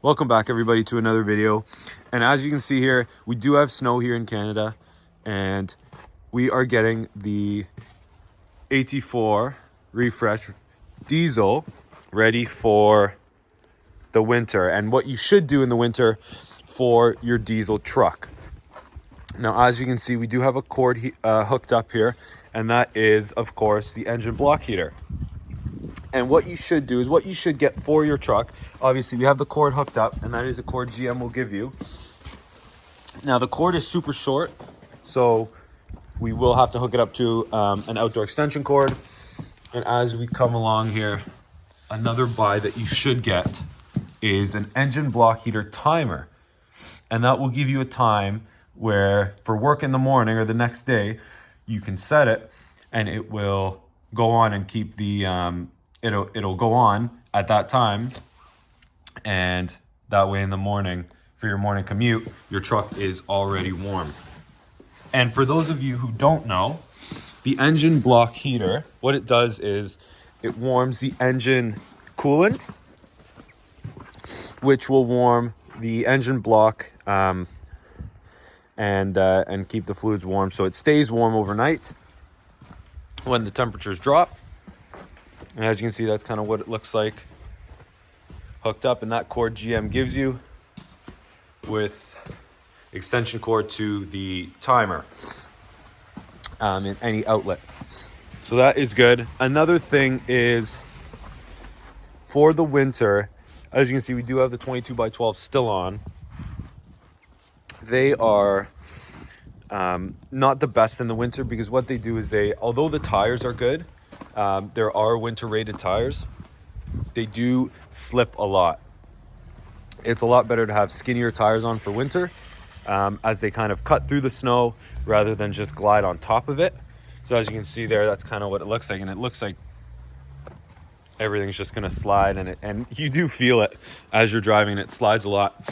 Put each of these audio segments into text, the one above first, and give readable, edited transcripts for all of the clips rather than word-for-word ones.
Welcome back everybody to another video. And as you can see here, we do have snow here in Canada and we are getting the AT4 Refreshed Diesel ready for the winter and what you should do in the winter for your diesel truck. Now, as you can see, we do have a cord hooked up here, and that is, of course, the engine block heater. And what you should do is what you should get for your truck. Obviously, we have the cord hooked up, and that is a cord GM will give you. Now, the cord is super short, so we will have to hook it up to an outdoor extension cord. And as we come along here, another buy that you should get is an engine block heater timer. And that will give you a time where for work in the morning or the next day, you can set it and it will go on and keep the, it'll go on at that time. And that way in the morning, for your morning commute, your truck is already warm. And for those of you who don't know, the engine block heater, what it does is it warms the engine coolant, which will warm the engine block and keep the fluids warm, so it stays warm overnight when the temperatures drop. And as you can see, that's kind of what it looks like hooked up, and that cord GM gives you with extension cord to the timer in any outlet. So that is good. Another thing is for the winter, as you can see, we do have the 22x12 still on. They are not the best in the winter because what they do is although the tires are good, there are winter rated tires, they do slip a lot. It's a lot better to have skinnier tires on for winter, as they kind of cut through the snow rather than just glide on top of it. So as you can see there, that's kind of what it looks like, and it looks like everything's just gonna slide, and you do feel it as you're driving. It slides a lot.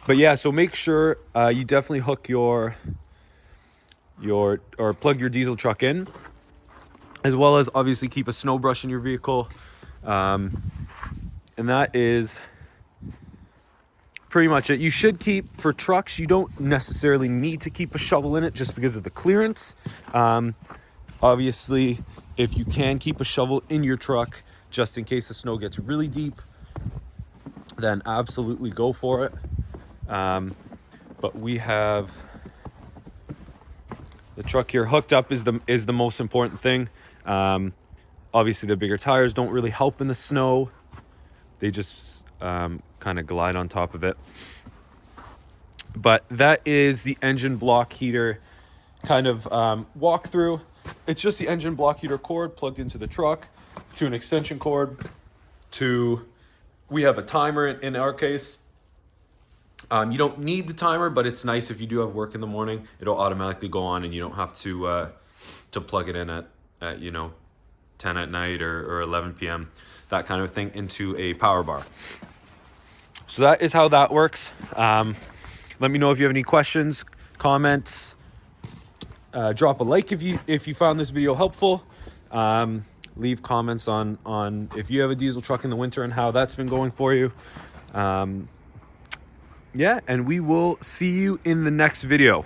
But yeah, so make sure you definitely hook or plug your diesel truck in, as well as obviously keep a snow brush in your vehicle. And that is pretty much it. You should keep, for trucks, you don't necessarily need to keep a shovel in it just because of the clearance. Obviously, if you can keep a shovel in your truck just in case the snow gets really deep, then absolutely go for it. But we have the truck here hooked up is the most important thing. Obviously, the bigger tires don't really help in the snow. They just kind of glide on top of it. But that is the engine block heater kind of walkthrough. It's just the engine block heater cord plugged into the truck to an extension cord we have a timer in our case. You don't need the timer, but it's nice if you do have work in the morning. It'll automatically go on and you don't have to plug it in at 10 at night or 11 p.m., that kind of thing, into a power bar. So that is how that works. Let me know if you have any questions, comments. Drop a like if you found this video helpful. Leave comments on if you have a diesel truck in the winter and how that's been going for you. Yeah, and we will see you in the next video.